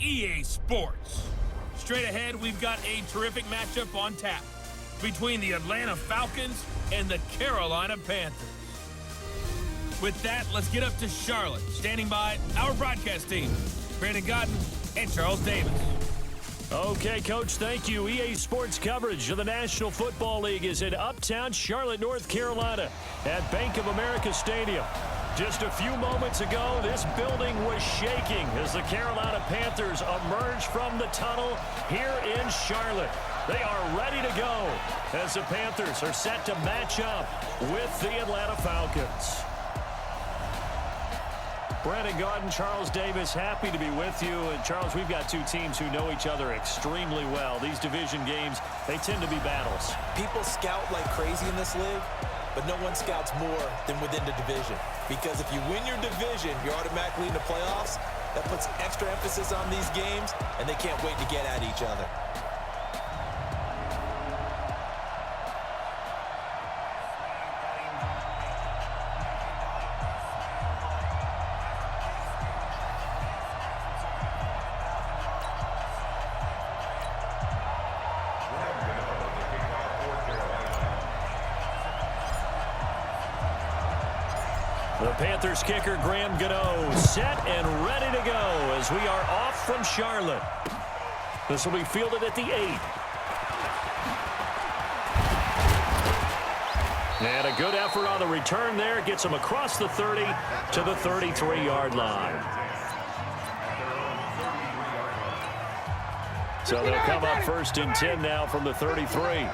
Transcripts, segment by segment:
EA Sports. Straight ahead, we've got a terrific matchup on tap between the Atlanta Falcons and the Carolina Panthers. With that, let's get up to Charlotte. Standing by, our broadcast team, Brandon Godden and Charles Davis. Okay, Coach, thank you. EA Sports coverage of the National Football League is in uptown Charlotte, North Carolina at Bank of America Stadium. Just a few moments ago, this building was shaking as the Carolina Panthers emerged from the tunnel here in Charlotte. They are ready to go as the Panthers are set to match up with the Atlanta Falcons. Brandon Godden, Charles Davis, happy to be with you. And Charles, we've got two teams who know each other extremely well. These division games, they tend to be battles. People scout like crazy in this league, but no one scouts more than within the division. Because if you win your division, you're automatically in the playoffs. That puts extra emphasis on these games, and they can't wait to get at each other. The Panthers kicker, Graham Gano, set and ready to go as we are off from Charlotte. This will be fielded at the 8. And a good effort on the return there. Gets him across the 30 to the 33-yard line. So they'll come up 1st and 10 now from the 33.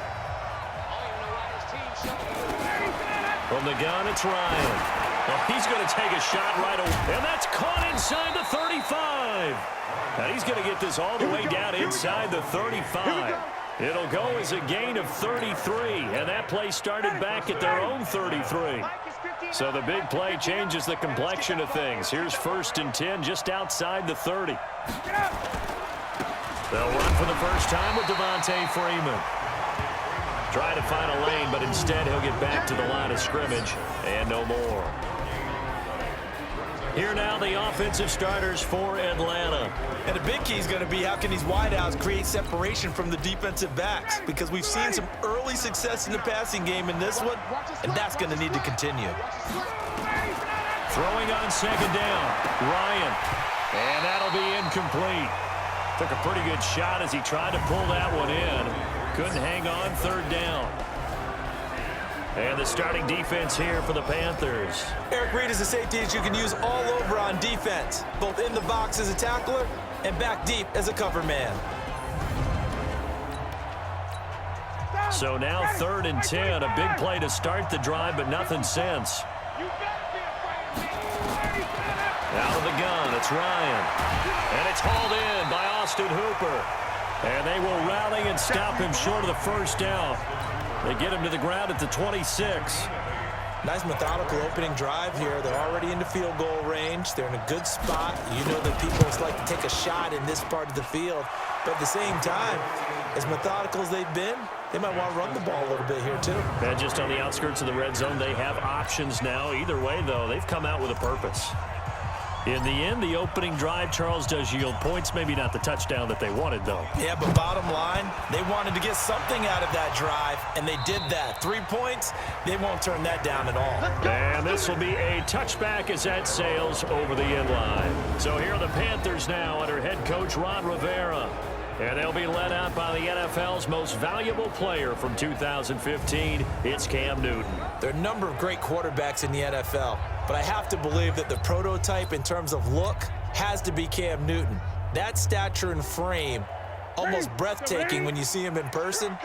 From the gun, it's Ryan. Well, he's going to take a shot right away. And that's caught inside the 35. Now he's going to get this all the way down inside the 35. It'll go as a gain of 33. And that play started back at their own 33. So the big play changes the complexion of things. Here's 1st and 10 just outside the 30. They'll run for the first time with Devontae Freeman. Trying to find a lane, but instead he'll get back to the line of scrimmage and no more. Here now the offensive starters for Atlanta. And the big key is going to be how can these wideouts create separation from the defensive backs, because we've seen some early success in the passing game in this one, and that's going to need to continue. Throwing on 2nd down, Ryan. And that'll be incomplete. Took a pretty good shot as he tried to pull that one in. Couldn't hang on 3rd down. And the starting defense here for the Panthers. Eric Reid is a safety that you can use all over on defense, both in the box as a tackler and back deep as a cover man. So now 3rd and 10, a big play to start the drive, but nothing since. Out of the gun, it's Ryan. And it's hauled in by Austin Hooper. And they will rally and stop him short of the 1st down. They get him to the ground at the 26. Nice methodical opening drive here. They're already in the field goal range. They're in a good spot. You know that people like to take a shot in this part of the field. But at the same time, as methodical as they've been, they might want to run the ball a little bit here too. And just on the outskirts of the red zone, they have options now. Either way, though, they've come out with a purpose. In the end, the opening drive, Charles, does yield points. Maybe not the touchdown that they wanted, though. Yeah, but bottom line, they wanted to get something out of that drive, and they did that. 3 points, they won't turn that down at all. And this will be a touchback as that sails over the end line. So here are the Panthers now under head coach Ron Rivera. And they'll be led out by the NFL's most valuable player from 2015. It's Cam Newton. There are a number of great quarterbacks in the NFL, but I have to believe that the prototype in terms of look has to be Cam Newton. That stature and frame, almost breathtaking when you see him in person.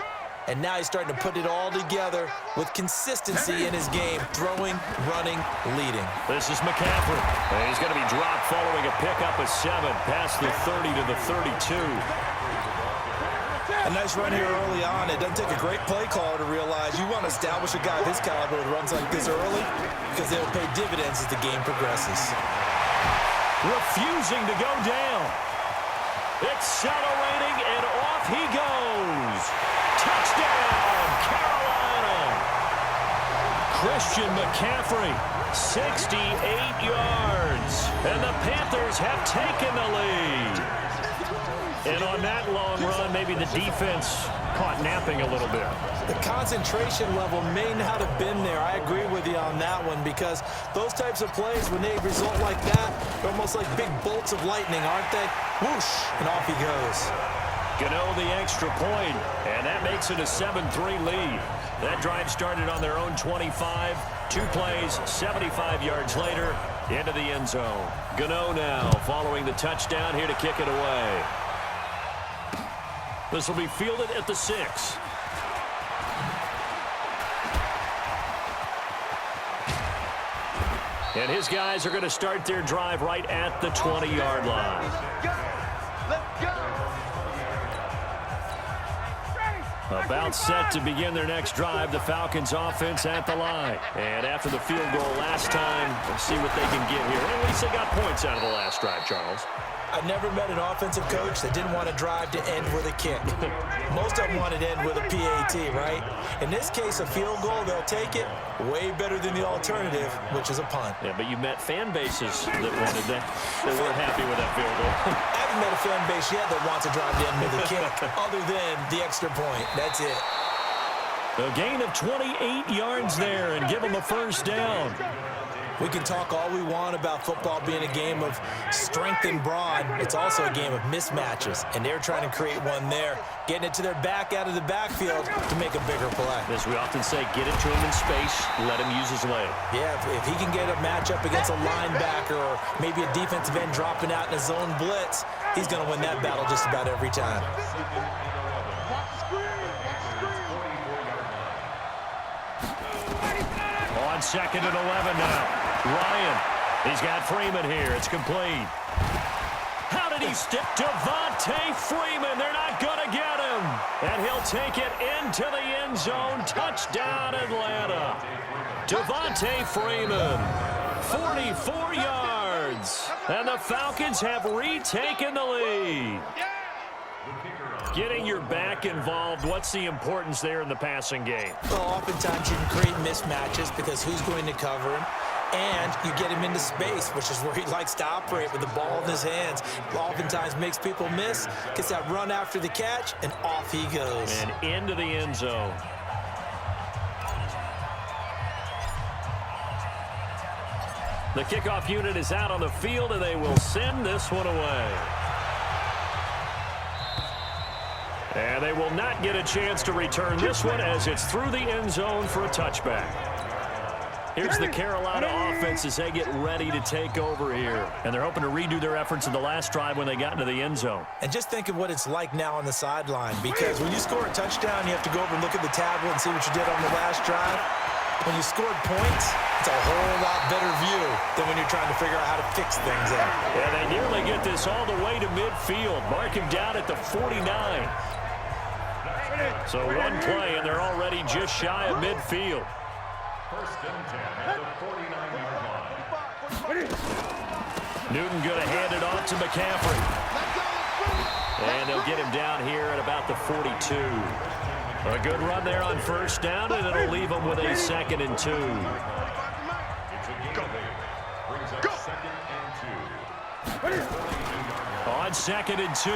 And now he's starting to put it all together with consistency in his game, throwing, running, leading. This is Mccaffrey. And he's going to be dropped following a pickup of 7 past the 30 to the 32. A nice run here early on. It doesn't take a great play caller to realize you want to establish a guy of his caliber with runs like this early, because they'll pay dividends as the game progresses. Refusing to go down. Accelerating, and off he goes. Touchdown, Carolina. Christian McCaffrey, 68 yards. And the Panthers have taken the lead. And on that long run, maybe the defense caught napping a little bit. The concentration level may not have been there. I agree with you on that one, because those types of plays, when they result like that, they're almost like big bolts of lightning, aren't they? Whoosh, and off he goes. Gano the extra point, and that makes it a 7-3 lead. That drive started on their own 25. 2 plays, 75 yards later, into the end zone. Gano now following the touchdown here to kick it away. This will be fielded at the 6. And his guys are going to start their drive right at the 20-yard line. About set to begin their next drive, the Falcons offense at the line. And after the field goal last time, let's see what they can get here. Well, at least they got points out of the last drive, Charles. I've never met an offensive coach that didn't want to drive to end with a kick. Most of them want it to end with a PAT, right? In this case, a field goal, they'll take it. Way better than the alternative, which is a punt. Yeah, but you met fan bases that wanted that. They weren't happy with that field goal. I haven't met a fan base yet that wants to drive to end with a kick, other than the extra point. That's it. A gain of 28 yards there and give them a first down. We can talk all we want about football being a game of strength and brawn. It's also a game of mismatches, and they're trying to create one there, getting it to their back out of the backfield to make a bigger play. As we often say, get it to him in space, let him use his leg. Yeah, if he can get a matchup against a linebacker or maybe a defensive end dropping out in a zone blitz, he's going to win that battle just about every time. On 2nd and 11 now. Ryan, he's got Freeman here. It's complete. How did he stick? Devontae Freeman. They're not going to get him. And he'll take it into the end zone. Touchdown, Atlanta. Devontae Freeman, 44 yards. And the Falcons have retaken the lead. Getting your back involved, what's the importance there in the passing game? Well, oftentimes you can create mismatches because who's going to cover him? And you get him into space, which is where he likes to operate with the ball in his hands. Oftentimes makes people miss, gets that run after the catch, and off he goes. And into the end zone. The kickoff unit is out on the field, and they will send this one away. And they will not get a chance to return this one as it's through the end zone for a touchback. Here's the Carolina offense as they get ready to take over here. And they're hoping to redo their efforts in the last drive when they got into the end zone. And just think of what it's like now on the sideline, because when you score a touchdown, you have to go over and look at the tablet and see what you did on the last drive. When you scored points, it's a whole lot better view than when you're trying to figure out how to fix things out. Yeah, they nearly get this all the way to midfield. Mark him down at the 49. So one play, and they're already just shy of midfield. First and 10 at the 49-yard line. Newton going to hand it off to Mccaffrey. And they'll get him down here at about the 42. A good run there on first down, and it'll leave them with a 2nd and 2. On 2nd and 2,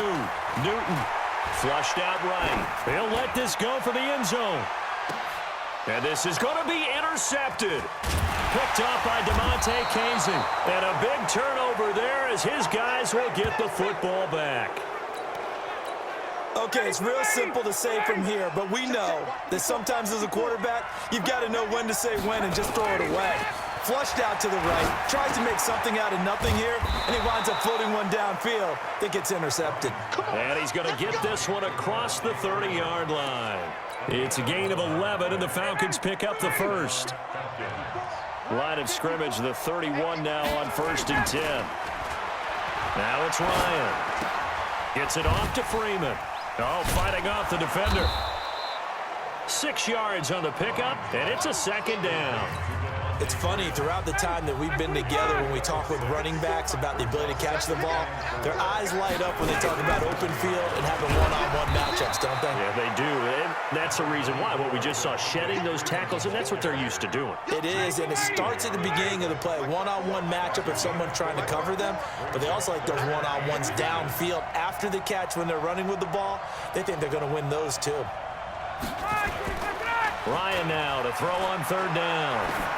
Newton flushed out right. He'll let this go for the end zone. And this is going to be intercepted. Picked off by DeMonte Casey. And a big turnover there as his guys will get the football back. Okay, it's real simple to say from here, but we know that sometimes as a quarterback, you've got to know when to say when and just throw it away. Flushed out to the right, tries to make something out of nothing here, and he winds up floating one downfield that gets intercepted. And he's going to get this one across the 30-yard line. It's a gain of 11, and the Falcons pick up the first. Line of scrimmage, the 31 now on 1st and 10. Now it's Ryan. Gets it off to Freeman. Oh, fighting off the defender. 6 yards on the pickup, and it's a 2nd down. It's funny, throughout the time that we've been together, when we talk with running backs about the ability to catch the ball, their eyes light up when they talk about open field and having one-on-one matchups, don't they? Yeah, they do. And that's the reason why. What we just saw, shedding those tackles, and that's what they're used to doing. It is, and it starts at the beginning of the play. One-on-one matchup if someone's trying to cover them, but they also like those one-on-ones downfield after the catch when they're running with the ball. They think they're going to win those too. Ryan now to throw on third down.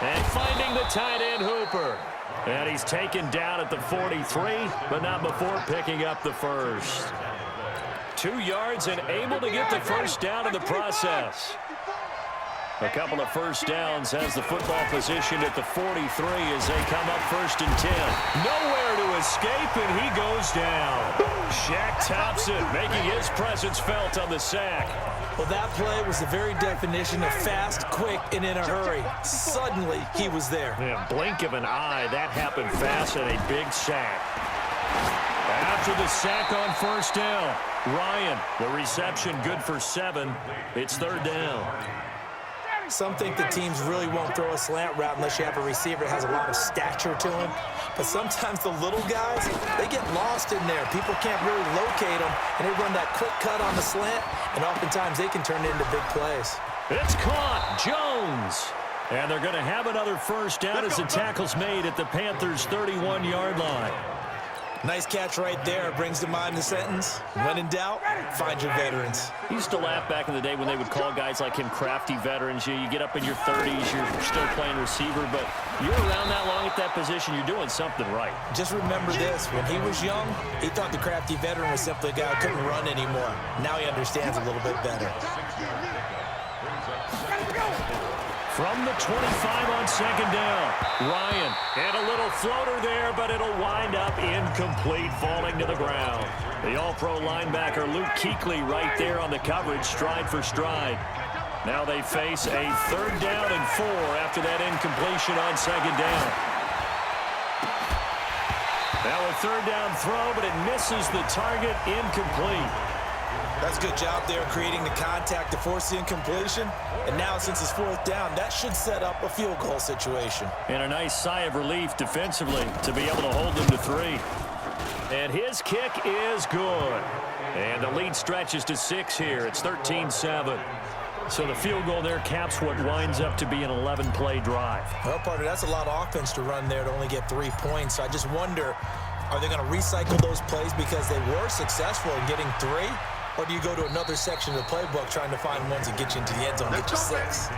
And finding the tight end Hooper. And he's taken down at the 43, but not before picking up the first. 2 yards and able to get the first down in the process. A couple of first downs has the football position at the 43 as they come up 1st and 10. Nowhere to escape, and he goes down. Shaq Thompson making his presence felt on the sack. Well, that play was the very definition of fast, quick, and in a hurry. Suddenly, he was there. Yeah, blink of an eye, that happened fast and a big sack. After the sack on 1st down, Ryan, the reception good for 7. It's 3rd down. Some think the teams really won't throw a slant route unless you have a receiver that has a lot of stature to him. But sometimes the little guys, they get lost in there. People can't really locate them, and they run that quick cut on the slant, and oftentimes they can turn it into big plays. It's caught. Jones. And they're going to have another first down as the tackle's made at the Panthers' 31-yard line. Nice catch right there. Brings to mind the sentence, when in doubt, find your veterans. He used to laugh back in the day when they would call guys like him crafty veterans. You get up in your 30s, you're still playing receiver, but you're around that long at that position, you're doing something right. Just remember this. When he was young, he thought the crafty veteran was simply a guy who couldn't run anymore. Now he understands a little bit better. From the 25 on 2nd down, Ryan, and a little floater there, but it'll wind up incomplete, falling to the ground. The all-pro linebacker Luke Kuechly right there on the coverage, stride for stride. Now they face a 3rd down and 4 after that incompletion on 2nd down. Now a 3rd down throw, but it misses the target, incomplete. That's a good job there creating the contact to force the incompletion. And now since it's 4th down, that should set up a field goal situation. And a nice sigh of relief defensively to be able to hold them to 3. And his kick is good. And the lead stretches to 6 here. It's 13-7. So the field goal there caps what winds up to be an 11-play drive. Well, partner, that's a lot of offense to run there to only get 3 points. So I just wonder, are they going to recycle those plays because they were successful in getting 3? Or do you go to another section of the playbook trying to find ones that get you into the end zone, get you 6?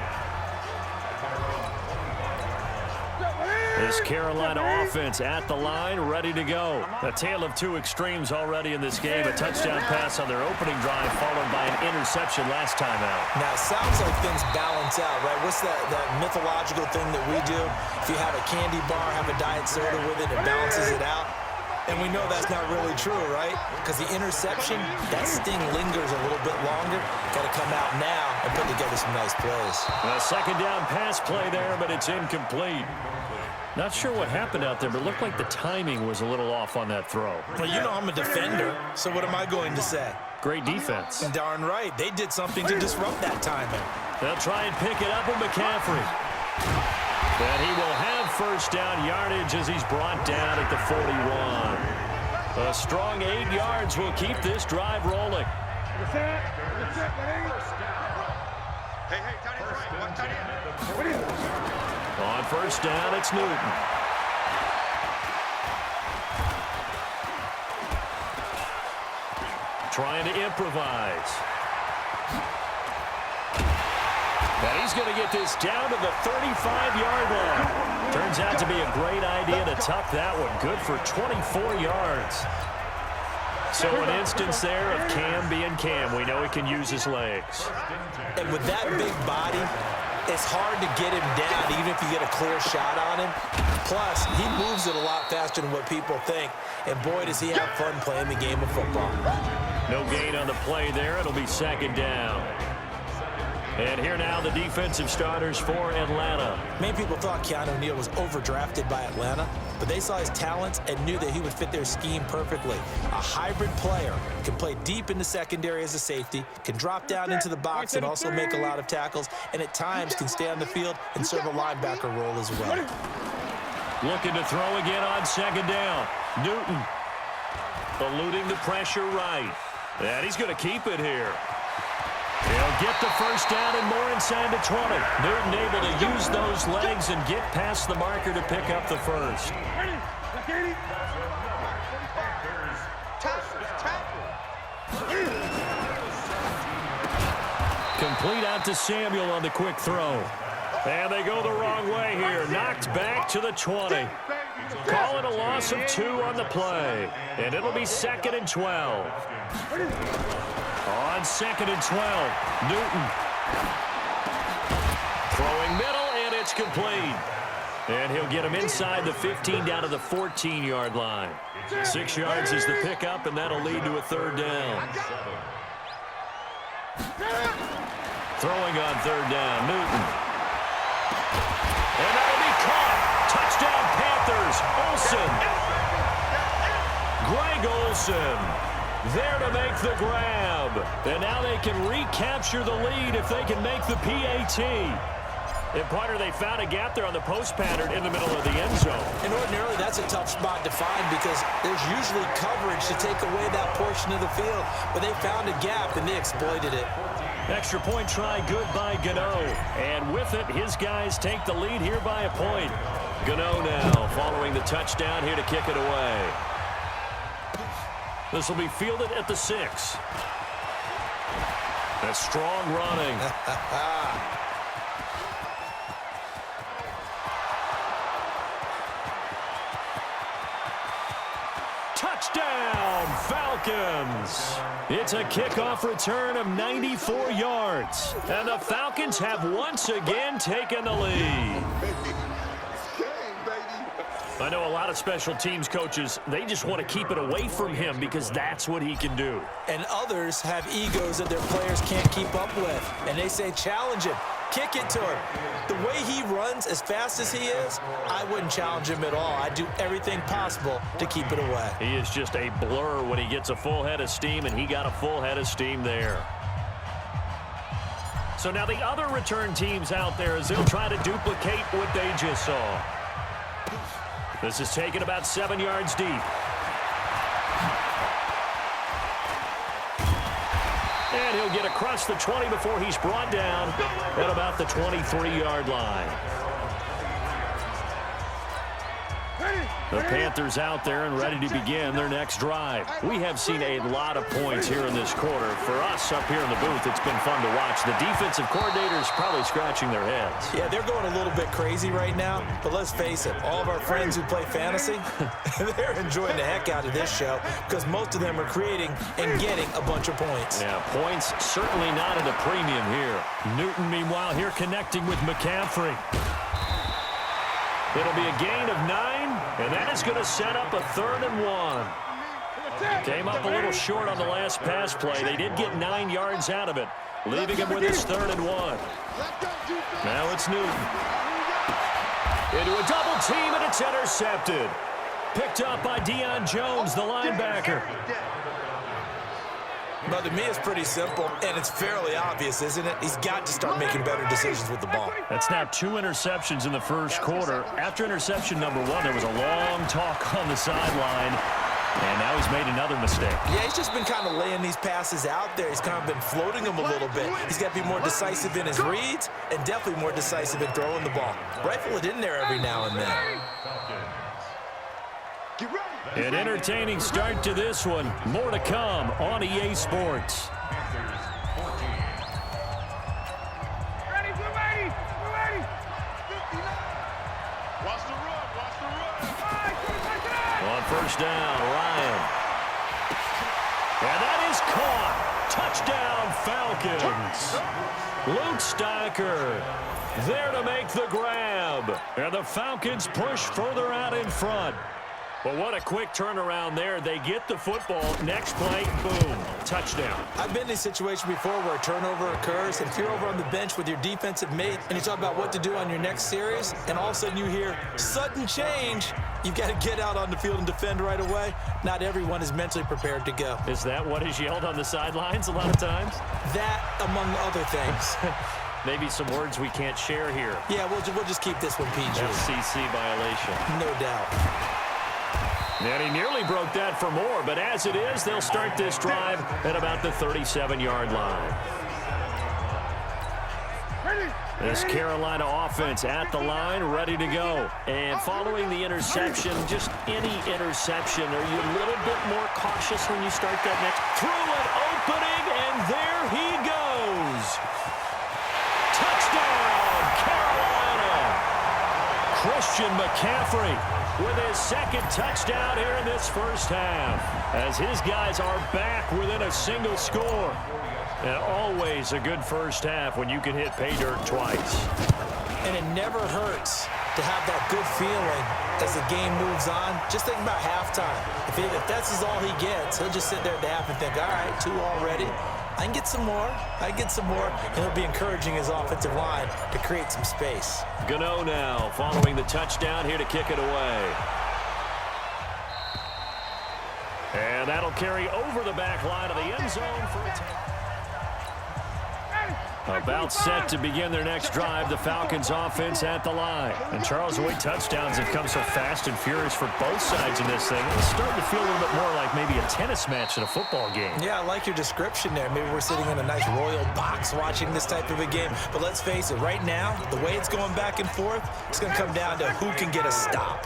This Carolina offense at the line, ready to go. A tale of 2 extremes already in this game. A touchdown pass on their opening drive, followed by an interception last time out. Now, it sounds like things balance out, right? What's that mythological thing that we do? If you have a candy bar, have a diet soda with it, it balances it out. And we know that's not really true, right? Because the interception, that sting lingers a little bit longer. Got to come out now and put together some nice plays. A 2nd down pass play there, but it's incomplete. Not sure what happened out there, but it looked like the timing was a little off on that throw. Well, you know I'm a defender, so what am I going to say? Great defense. Darn right. They did something to disrupt that timing. They'll try and pick it up with Mccaffrey. And he will have first down yardage as he's brought down at the 41. A strong 8 yards will keep this drive rolling. On first down, it's Newton. Trying to improvise. And he's going to get this down to the 35-yard line. Turns out to be a great idea to tuck that one. Good for 24 yards. So an instance there of Cam being Cam. We know he can use his legs. And with that big body, it's hard to get him down, even if you get a clear shot on him. Plus, he moves it a lot faster than what people think. And boy, does he have fun playing the game of football. No gain on the play there. It'll be 2nd down. And here now the defensive starters for Atlanta. Many people thought Keanu Neal was overdrafted by Atlanta, but they saw his talents and knew that he would fit their scheme perfectly. A hybrid player, can play deep in the secondary as a safety, can drop down into the box and also make a lot of tackles, and at times can stay on the field and serve a linebacker role as well. Looking to throw again on second down. Newton eluding the pressure right. And he's going to keep it here. He'll get the first down and more inside the 20. Newton able to use those legs and get past the marker to pick up the first. Complete out to Samuel on the quick throw. And they go the wrong way here. Knocked back to the 20. Call it a loss of 2 on the play. And it'll be 2nd and 12. On 2nd and 12, Newton. Throwing middle, and it's complete. And he'll get him inside the 15 down to the 14-yard line. 6 yards is the pickup, and that'll lead to a 3rd down. Throwing on 3rd down, Newton. And that'll be caught. Touchdown, Panthers. Olsen. Greg Olsen there to make the grab. And now they can recapture the lead if they can make the PAT. And partner, they found a gap there on the post pattern in the middle of the end zone. And ordinarily, that's a tough spot to find because there's usually coverage to take away that portion of the field. But they found a gap, and they exploited it. Extra point try good by Gano. And with it, his guys take the lead here by a point. Gano now following the touchdown here to kick it away. This will be fielded at the 6. A strong running. Touchdown, Falcons. It's a kickoff return of 94 yards. And the Falcons have once again taken the lead. I know a lot of special teams coaches, they just want to keep it away from him because that's what he can do. And others have egos that their players can't keep up with. And they say, challenge him. Kick it to him. The way he runs as fast as he is, I wouldn't challenge him at all. I'd do everything possible to keep it away. He is just a blur when he gets a full head of steam, and he got a full head of steam there. So now the other return teams out there as they'll try to duplicate what they just saw. This is taken about 7 yards deep. And he'll get across the 20 before he's brought down at about the 23-yard line. The Panthers out there and ready to begin their next drive. We have seen a lot of points here in this quarter. For us up here in the booth, it's been fun to watch. The defensive coordinators probably scratching their heads. Yeah, they're going a little bit crazy right now, but let's face it, all of our friends who play fantasy, they're enjoying the heck out of this show because most of them are creating and getting a bunch of points. Yeah, points certainly not at a premium here. Newton, meanwhile, here connecting with McCaffrey. It'll be a gain of 9, and that is going to set up a 3rd and 1. Came up a little short on the last pass play. They did get 9 yards out of it, leaving him with his 3rd and 1. Now it's Newton. Into a double team, and it's intercepted. Picked up by Deion Jones, the linebacker. But to me, it's pretty simple, and it's fairly obvious, isn't it? He's got to start making better decisions with the ball. That's now 2 interceptions in the first quarter. After interception number 1, there was a long talk on the sideline, and now he's made another mistake. Yeah, he's just been kind of laying these passes out there. He's kind of been floating them a little bit. He's got to be more decisive in his reads and definitely more decisive in throwing the ball. Rifle it in there every now and then. An entertaining start to this one. More to come on EA Sports. On first down, Ryan. And that is caught. Touchdown, Falcons. Luke Steicher there to make the grab. And the Falcons push further out in front. Well, what a quick turnaround there. They get the football. Next play, boom, touchdown. I've been in a situation before where a turnover occurs, and if you're over on the bench with your defensive mate and you talk about what to do on your next series, and all of a sudden you hear sudden change, you've got to get out on the field and defend right away. Not everyone is mentally prepared to go. Is that what is yelled on the sidelines a lot of times? That, among other things. Maybe some words we can't share here. Yeah, we'll just keep this one PG. FCC violation. No doubt. And he nearly broke that for more, but as it is, they'll start this drive at about the 37-yard line. This Carolina offense at the line, ready to go. And following the interception, just any interception, are you a little bit more cautious when you start that next? Through an opening, and there he goes. Touchdown, Carolina! Christian McCaffrey with his second touchdown here in this first half, as his guys are back within a single score. And always a good first half when you can hit pay dirt twice. And it never hurts to have that good feeling as the game moves on. Just think about halftime. If that's all he gets, he'll just sit there at the half and think, all right, 2 already. I can get some more. And he'll be encouraging his offensive line to create some space. Gano now following the touchdown here to kick it away. And that'll carry over the back line of the end zone for a about set to begin their next drive. The Falcons offense at the line. And Charles, the way touchdowns have come so fast and furious for both sides in this thing, it's starting to feel a little bit more like maybe a tennis match in a football game. Yeah, I like your description there. Maybe we're sitting in a nice royal box watching this type of a game. But let's face it, right now, the way it's going back and forth, it's going to come down to who can get a stop.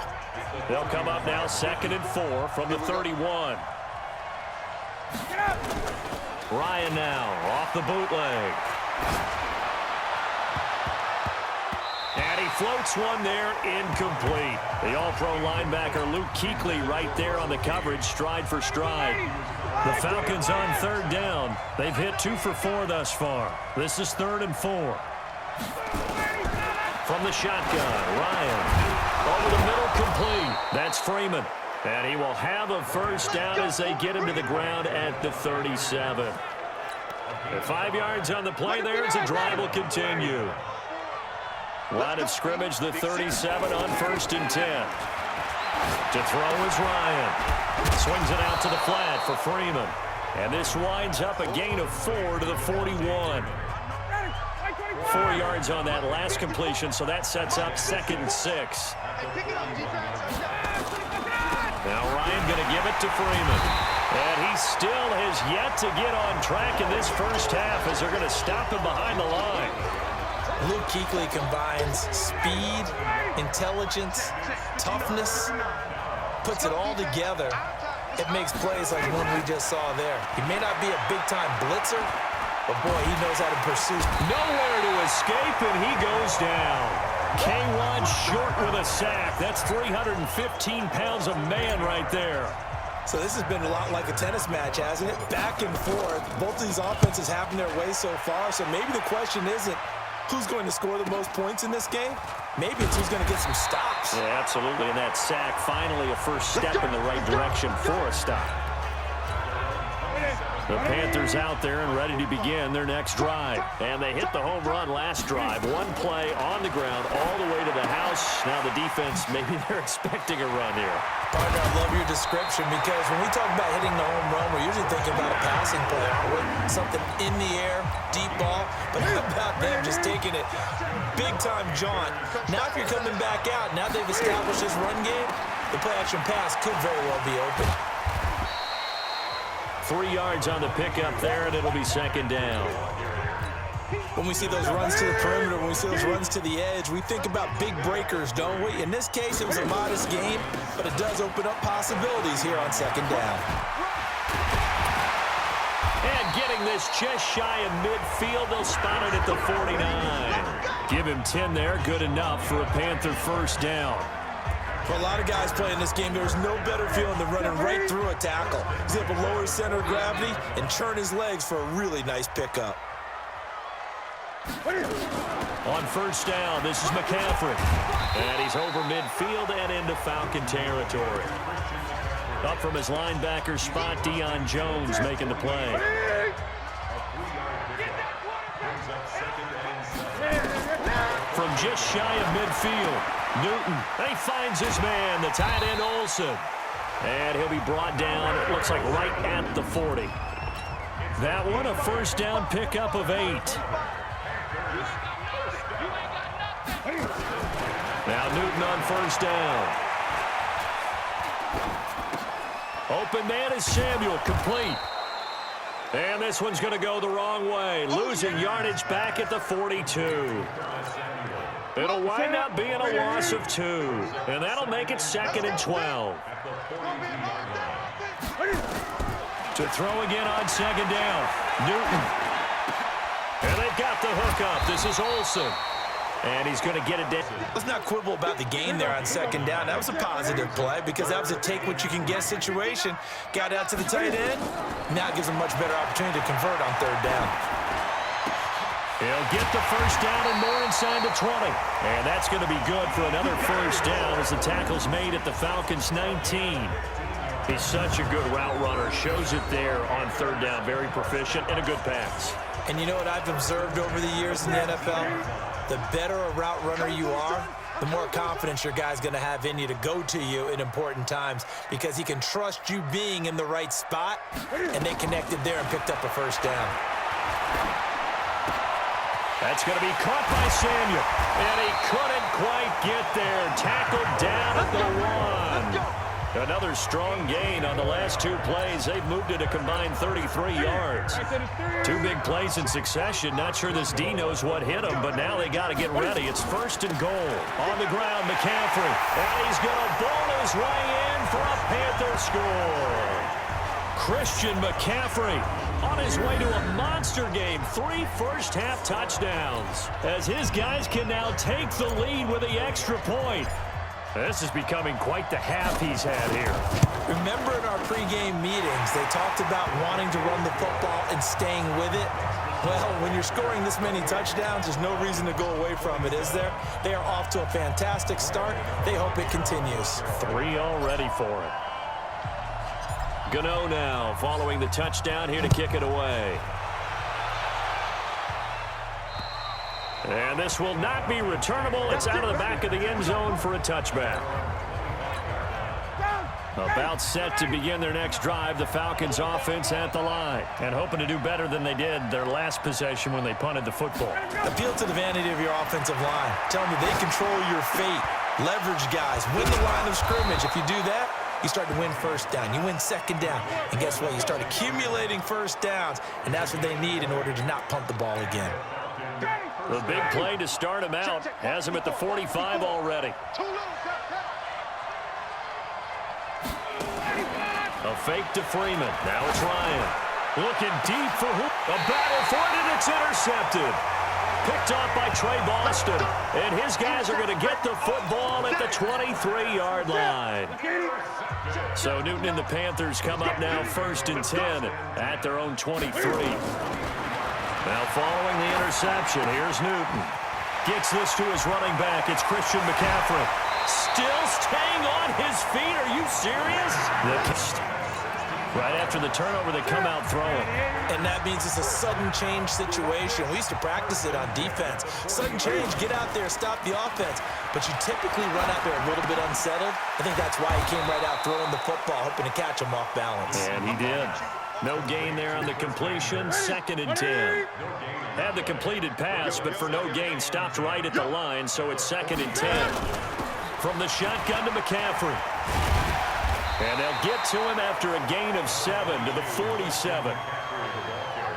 They'll come up now 2nd and 4 from the 31. Ryan now off the bootleg. And he floats one there, incomplete. The all-pro linebacker Luke Kuechly right there on the coverage, stride for stride. The Falcons on 3rd down. They've hit 2 for 4 thus far. This is 3rd and 4. From the shotgun, Ryan. Over the middle, complete. That's Freeman. And he will have a first down as they get him to the ground at the 37. 5 yards on the play there as the drive will continue. Line of scrimmage, the 37 on 1st and 10. To throw is Ryan. Swings it out to the flat for Freeman. And this winds up a gain of 4 to the 41. 4 yards on that last completion, so that sets up 2nd and 6. Now Ryan going to give it to Freeman. And he still has yet to get on track in this first half as they're going to stop him behind the line. Luke Kuechly combines speed, intelligence, toughness, puts it all together. It makes plays like one we just saw there. He may not be a big-time blitzer, but boy, he knows how to pursue. Nowhere to escape, and he goes down. K1 short with a sack. That's 315 pounds of man right there. So this has been a lot like a tennis match, hasn't it? Back and forth. Both of these offenses having their way so far. So maybe the question isn't who's going to score the most points in this game. Maybe it's who's going to get some stops. Yeah, absolutely. And that sack, finally a first step in the right direction for a stop. The Panthers out there and ready to begin their next drive. And they hit the home run last drive. One play on the ground all the way to the house. Now the defense, maybe they're expecting a run here. Partner, I love your description because when we talk about hitting the home run, we're usually thinking about a passing play, aren't we? Something in the air, deep ball. But how about them just taking it big-time jaunt? Now if you're coming back out, now they've established this run game, the play-action pass could very well be open. 3 yards on the pickup there, and it'll be 2nd down. When we see those runs to the perimeter, when we see those runs to the edge, we think about big breakers, don't we? In this case, it was a modest game, but it does open up possibilities here on 2nd down. And getting this just shy of midfield, they'll spot it at the 49. Give him 10 there, good enough for a Panther first down. For a lot of guys playing this game, there's no better feeling than running right through a tackle. He's able to lower his center of gravity and churn his legs for a really nice pickup. On first down, this is McCaffrey. And he's over midfield and into Falcon territory. Up from his linebacker spot, Deion Jones making the play. From just shy of midfield, Newton, he finds his man, the tight end Olsen. And he'll be brought down, it looks like right at the 40. That one, a first down pickup of 8. Now Newton on first down. Open man is Samuel, complete. And this one's going to go the wrong way, losing yardage back at the 42. It'll wind up being a loss of 2, and that'll make it 2nd and 12. To throw again on 2nd down, Newton. And they've got the hook up. This is Olsen. And he's going to get it down. Let's not quibble about the gain there on 2nd down. That was a positive play because that was a take-what-you-can-get situation. Got out to the tight end. Now gives him a much better opportunity to convert on 3rd down. He'll get the first down and more inside the 20. And that's going to be good for another first down as the tackle's made at the Falcons' 19. He's such a good route runner. Shows it there on 3rd down. Very proficient and a good pass. And you know what I've observed over the years in the NFL? The better a route runner you are, the more confidence your guy's going to have in you to go to you in important times because he can trust you being in the right spot, and they connected there and picked up a first down. That's going to be caught by Samuel, and he couldn't quite get there. Tackled down at the 1. Another strong gain on the last 2 plays. They've moved it a combined 33 yards. 2 big plays in succession. Not sure this D knows what hit him, but now they got to get ready. It's 1st and goal. On the ground, McCaffrey. And he's going to bowl his way in for a Panther score. Christian McCaffrey on his way to a monster game. 3 first-half touchdowns as his guys can now take the lead with the extra point. This is becoming quite the half he's had here. Remember in our pregame meetings, they talked about wanting to run the football and staying with it? Well, when you're scoring this many touchdowns, there's no reason to go away from it, is there? They are off to a fantastic start. They hope it continues. 3 already for him. Gano now following the touchdown here to kick it away. And this will not be returnable. It's out of the back of the end zone for a touchback. About set to begin their next drive, the Falcons offense at the line. And hoping to do better than they did their last possession when they punted the football. Appeal to the vanity of your offensive line. Tell them that they control your fate. Leverage guys. Win the line of scrimmage. If you do that, you start to win first down. You win 2nd down. And guess what? You start accumulating first downs. And that's what they need in order to not punt the ball again. The big play to start him out. Has him at the 45 already. A fake to Freeman. Now it's Ryan. Looking deep for who? A battle for it, and it's intercepted. Picked off by Trey Boston. And his guys are going to get the football at the 23-yard line. So Newton and the Panthers come up now 1st and 10 at their own 23. Now following the interception, here's Newton. Gets this to his running back. It's Christian McCaffrey. Still staying on his feet. Are you serious? Right after the turnover, they come out throwing. And that means it's a sudden change situation. We used to practice it on defense. Sudden change, get out there, stop the offense. But you typically run out there a little bit unsettled. I think that's why he came right out throwing the football, hoping to catch him off balance. And he did. No gain there on the completion. 2nd and 10. Had the completed pass, but for no gain, stopped right at the line, so it's 2nd and 10. From the shotgun to McCaffrey. And they'll get to him after a gain of 7 to the 47.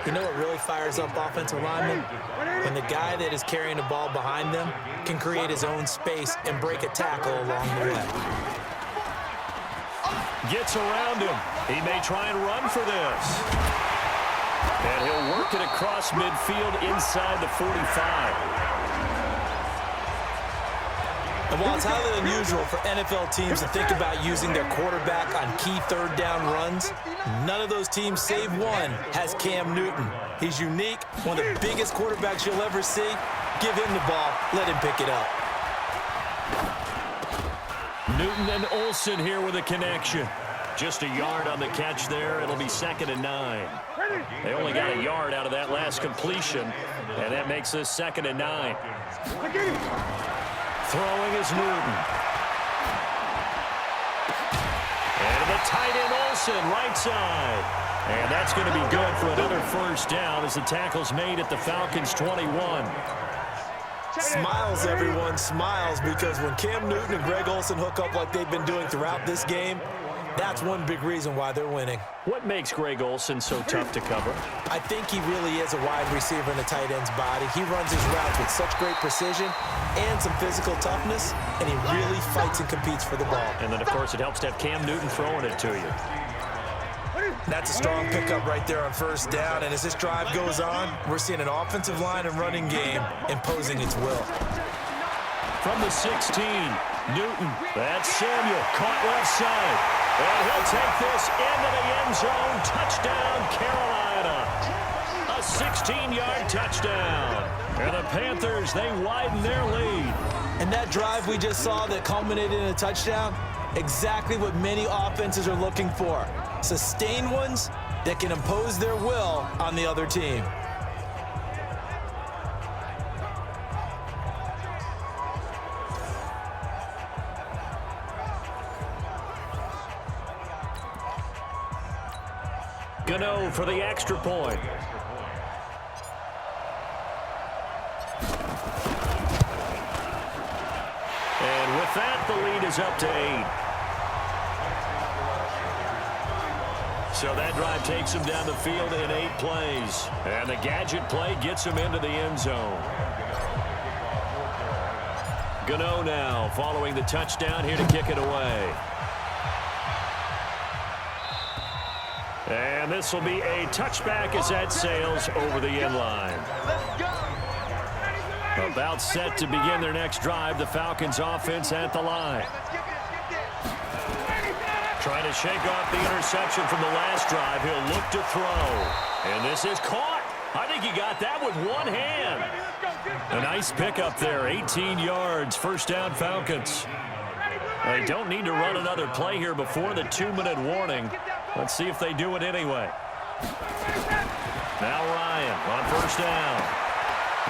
You know what really fires up offensive linemen? When the guy that is carrying the ball behind them can create his own space and break a tackle along the way. Gets around him. He may try and run for this. And he'll work it across midfield inside the 45. And while it's highly unusual for NFL teams to think about using their quarterback on key 3rd down runs, none of those teams, save one, has Cam Newton. He's unique, one of the biggest quarterbacks you'll ever see, Give him the ball. Let him pick it up. Newton and Olsen here with a connection. Just a yard on the catch there. It'll be 2nd and 9. They only got a yard out of that last completion, and that makes this 2nd and 9. Throwing is Newton. And the tight end Olsen, right side. And that's going to be good for another first down as the tackle's made at the Falcons' 21. Smiles, everyone, smiles, because when Cam Newton and Greg Olsen hook up like they've been doing throughout this game, that's one big reason why they're winning. What makes Greg Olsen so tough to cover? I think he really is a wide receiver in the tight end's body. He runs his routes with such great precision and some physical toughness, and he really fights and competes for the ball. And then, of course, it helps to have Cam Newton throwing it to you. That's a strong pickup right there on first down, and as this drive goes on, we're seeing an offensive line and running game imposing its will. From the 16, Newton, that's Samuel, caught left side. And he'll take this into the end zone. Touchdown, Carolina. A 16-yard touchdown. And the Panthers, they widen their lead. And that drive we just saw that culminated in a touchdown, exactly what many offenses are looking for. Sustained ones that can impose their will on the other team. Gano for the extra point. And with that, the lead is up to 8. So that drive takes him down the field in 8 plays. And the gadget play gets him into the end zone. Gano now following the touchdown here to kick it away. And this will be a touchback as that sails over the end line. About set to begin their next drive, the Falcons offense at the line. Trying to shake off the interception from the last drive. He'll look to throw. And this is caught. I think he got that with one hand. A nice pickup there, 18 yards, first down Falcons. They don't need to run another play here before the 2-minute warning. Let's see if they do it anyway. Now Ryan on first down.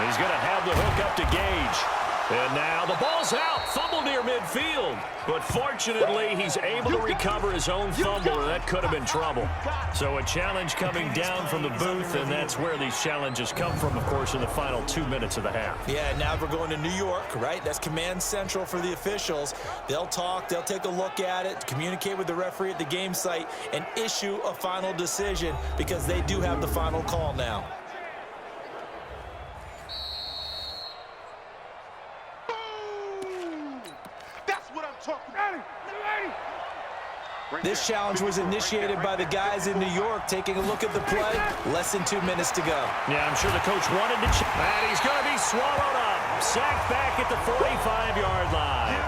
He's going to have the hook up to Gage. And now the ball's out. Fumble near midfield. But fortunately, he's able to recover his own fumble, or that could have been trouble. So a challenge coming down from the booth, and that's where these challenges come from, of course, in the final 2 minutes of the half. Yeah, now we're going to New York, right? That's command central for the officials. They'll talk, they'll take a look at it, communicate with the referee at the game site, and issue a final decision because they do have the final call now. This challenge was initiated by the guys in New York. Taking a look at the play, less than 2 minutes to go. Yeah, I'm sure the coach wanted to check. And he's going to be swallowed up. Sacked back at the 45-yard line.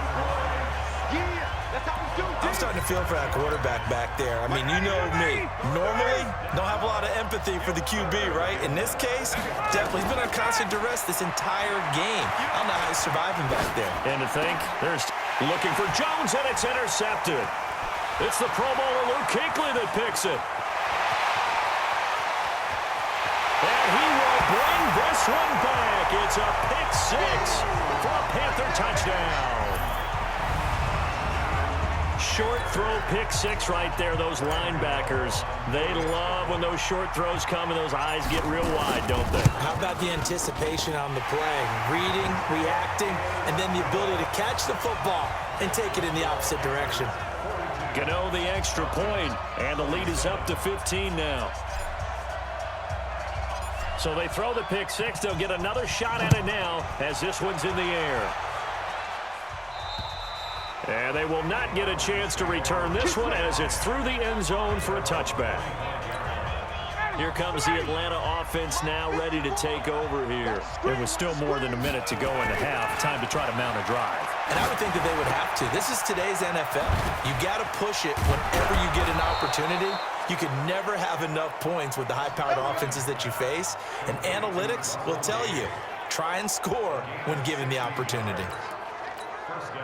I'm starting to feel for that quarterback back there. I mean, you know me. Normally, don't have a lot of empathy for the QB, right? In this case, definitely. He's been on constant duress this entire game. I don't know how he's surviving back there. And to think, there's looking for Jones, and it's intercepted. It's the Pro Bowler Luke Kuechly that picks it. And he will bring this one back. It's a pick six for a Panther touchdown. Short throw pick six right there. Those linebackers, they love when those short throws come and those eyes get real wide, don't they? How about the anticipation on the play? Reading, reacting, and then the ability to catch the football and take it in the opposite direction. Gano the extra point, and the lead is up to 15 now. So they throw the pick six. They'll get another shot at it now as this one's in the air. And they will not get a chance to return this one as it's through the end zone for a touchback. Here comes the Atlanta offense now ready to take over here. There was still more than a minute to go in the half. Time to try to mount a drive. And I would think that they would have to. This is today's NFL. You got to push it whenever you get an opportunity. You can never have enough points with the high-powered offenses that you face. And analytics will tell you, try and score when given the opportunity.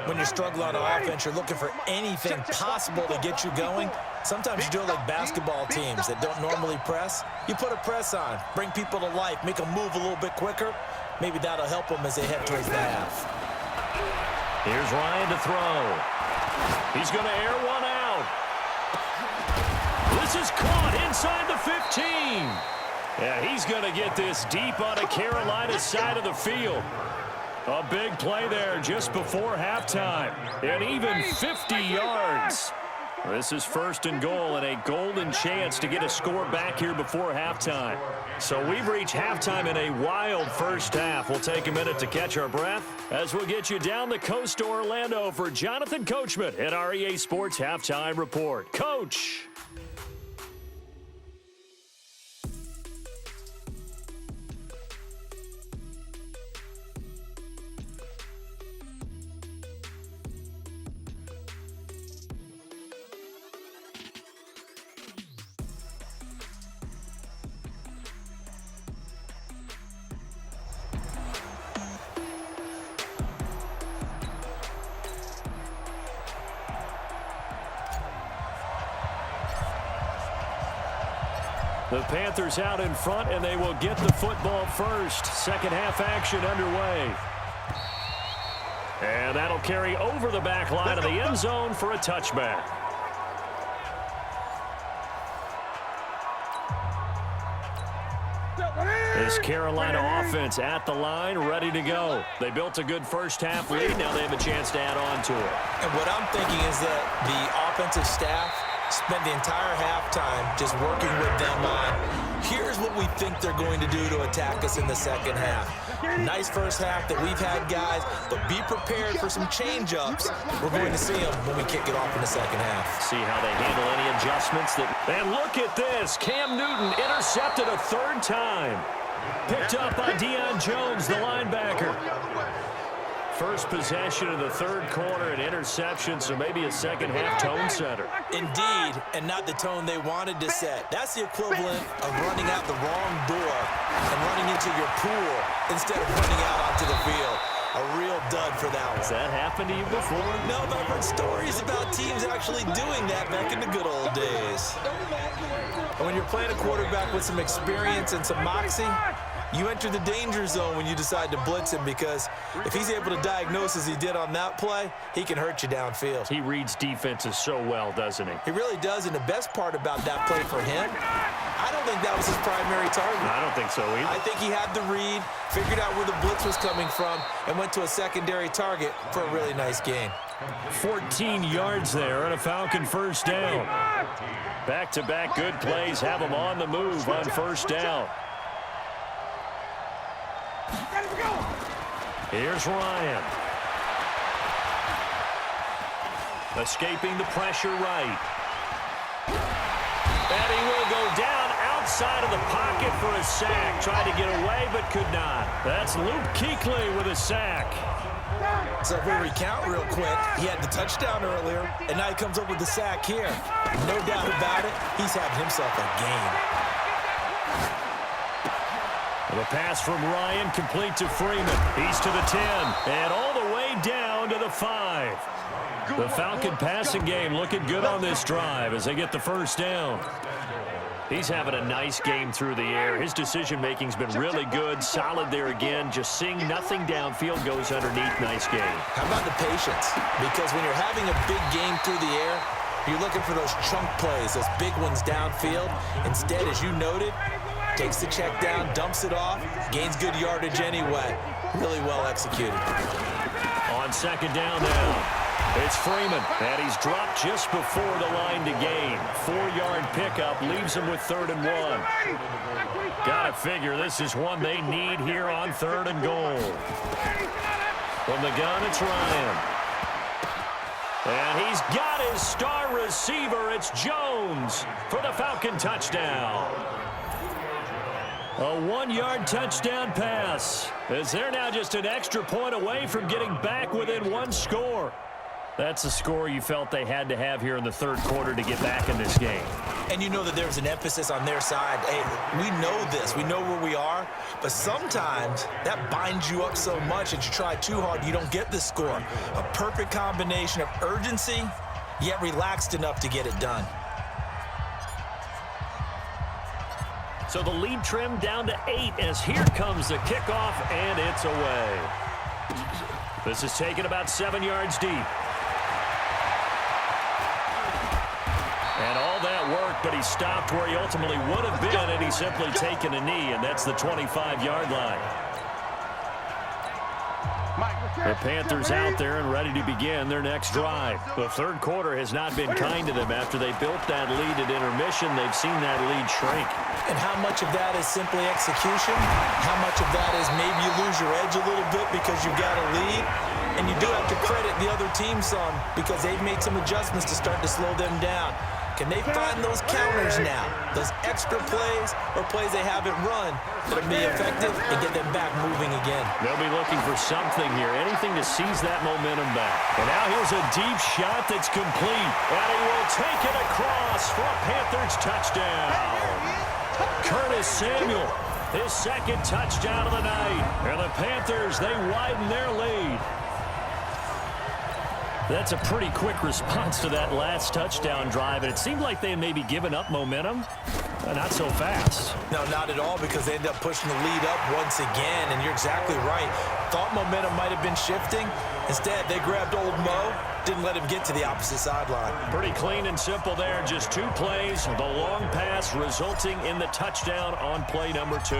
When you're struggling on offense, you're looking for anything possible to get you going. Sometimes you do it like basketball teams that don't normally press. You put a press on, bring people to life, make them move a little bit quicker. Maybe that'll help them as they head towards the half. Here's Ryan to throw. He's going to air one out. This is caught inside the 15. Yeah, he's going to get this deep on a Carolina side of the field. A big play there just before halftime. And even 50 yards. This is 1st and goal and a golden chance to get a score back here before halftime. So we've reached halftime in a wild first half. We'll take a minute to catch our breath as we'll get you down the coast to Orlando for Jonathan Coachman at our EA Sports Halftime Report. Coach. The Panthers out in front, and they will get the football first. Second half action underway. And that'll carry over the back line of the end zone for a touchback. This Carolina offense at the line, ready to go. They built a good first half lead. Now they have a chance to add on to it. And what I'm thinking is that the offensive staff spent the entire halftime just working with them on, here's what we think they're going to do to attack us in the second half. Nice first half that we've had, guys, but be prepared for some change-ups. We're going to see them when we kick it off in the second half. See how they handle any adjustments. And look at this. Cam Newton intercepted a 3rd time. Picked up by Deion Jones, the linebacker. First possession of the 3rd quarter, an interception, so maybe a second half tone setter. Indeed, and not the tone they wanted to set. That's the equivalent of running out the wrong door and running into your pool instead of running out onto the field. A real dud for that one. Has that happened to you before? No, but I've heard stories about teams actually doing that back in the good old days. And when you're playing a quarterback with some experience and some moxie, you enter the danger zone when you decide to blitz him, because if he's able to diagnose as he did on that play, he can hurt you downfield. He reads defenses so well, doesn't he? He really does, and the best part about that play for him, I don't think that was his primary target. I don't think so either. I think he had the read, figured out where the blitz was coming from, and went to a secondary target for a really nice gain. 14 yards there and a Falcon first down. Back-to-back good plays have them on the move on first down. Here's Ryan. Escaping the pressure right. And he will go down outside of the pocket for a sack. Tried to get away but could not. That's Luke Kuechly with a sack. So if we recount real quick, he had the touchdown earlier, and now he comes up with the sack here. No doubt about it, he's having himself a game. The pass from Ryan complete to Freeman. He's to the 10 and all the way down to the 5. The Falcon passing game looking good on this drive as they get the first down. He's having a nice game through the air. His decision-making's been really good. Solid there again. Just seeing nothing downfield goes underneath. Nice game. How about the patience? Because when you're having a big game through the air, you're looking for those chunk plays, those big ones downfield. Instead, as you noted, takes the check down, dumps it off, gains good yardage anyway. Really well executed. On second down now, it's Freeman, and he's dropped just before the line to gain. 4-yard pickup leaves him with 3rd and 1. Gotta figure this is one they need here on 3rd and goal. From the gun, it's Ryan. And he's got his star receiver. It's Jones for the Falcon touchdown. A 1-yard touchdown pass, as they're now just an extra point away from getting back within one score. That's a score you felt they had to have here in the third quarter to get back in this game. And you know that there's an emphasis on their side. Hey, we know this. We know where we are. But sometimes that binds you up so much that you try too hard, you don't get the score. A perfect combination of urgency, yet relaxed enough to get it done. So the lead trimmed down to 8 as here comes the kickoff, and it's away. This is taken about 7 yards deep. And all that work, but he stopped where he ultimately would have been, and he's simply taken a knee, and that's the 25-yard line. The Panthers out there and ready to begin their next drive. The third quarter has not been kind to them after they built that lead at intermission. They've seen that lead shrink. And how much of that is simply execution? How much of that is maybe you lose your edge a little bit because you've got a lead? And you do have to credit the other team some because they've made some adjustments to start to slow them down. Can they find those counters now, those extra plays or plays they haven't run that'll be effective and get them back moving again? They'll be looking for something here, anything to seize that momentum back. And now here's a deep shot that's complete, and he will take it across for a Panthers touchdown. Curtis Samuel, his second touchdown of the night. And the Panthers, they widen their lead. That's a pretty quick response to that last touchdown drive, and it seemed like they had maybe given up momentum. Not so fast. No, not at all, because they ended up pushing the lead up once again, and you're exactly right. Thought momentum might have been shifting. Instead, they grabbed old Mo, didn't let him get to the opposite sideline. Pretty clean and simple there. Just 2 plays. The long pass resulting in the touchdown on play number 2.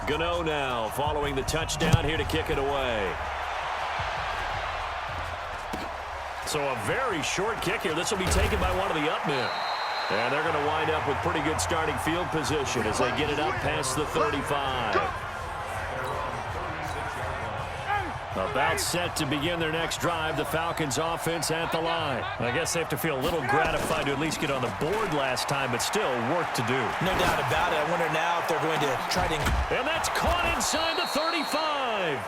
Gano now following the touchdown here to kick it away. So a very short kick here. This will be taken by one of the up men. And they're going to wind up with pretty good starting field position as they get it up past the 35. About set to begin their next drive, the Falcons offense at the line. I guess they have to feel a little gratified to at least get on the board last time, but still work to do. No doubt about it. I wonder now if they're going to try to... And that's caught inside the 35.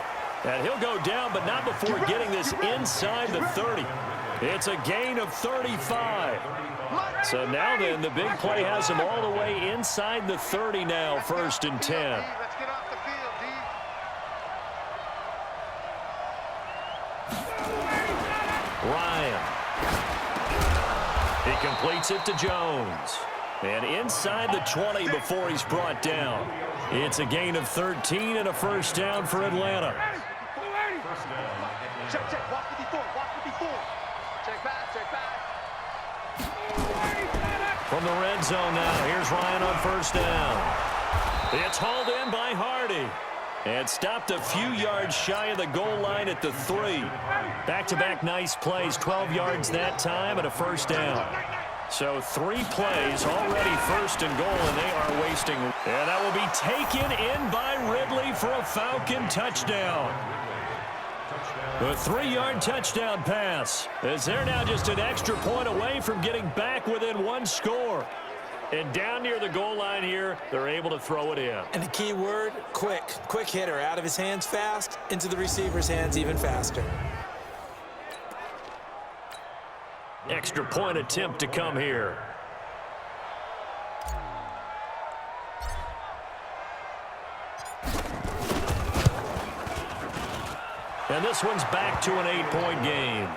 And he'll go down, but not before getting this inside the 30. It's a gain of 35. So now then, the big play has him all the way inside the 30 now, 1st and 10. Let's get off the field, D. Ryan. He completes it to Jones. And inside the 20 before he's brought down. It's a gain of 13 and a first down for Atlanta. Check, check. Walk with the 4. Walk with the 4. Check back, check back. From the red zone now, here's Ryan on first down. It's hauled in by Hardy. And stopped a few yards shy of the goal line at the 3. Back-to-back nice plays, 12 yards that time and a first down. So 3 plays, already 1st and goal, and they are wasting. And that will be taken in by Ridley for a Falcon touchdown. The 3-yard touchdown pass, as they're now just an extra point away from getting back within 1 score. And down near the goal line here, they're able to throw it in. And the key word, quick. Quick hitter, out of his hands fast, into the receiver's hands even faster. Extra point attempt to come here. And this one's back to an 8-point game.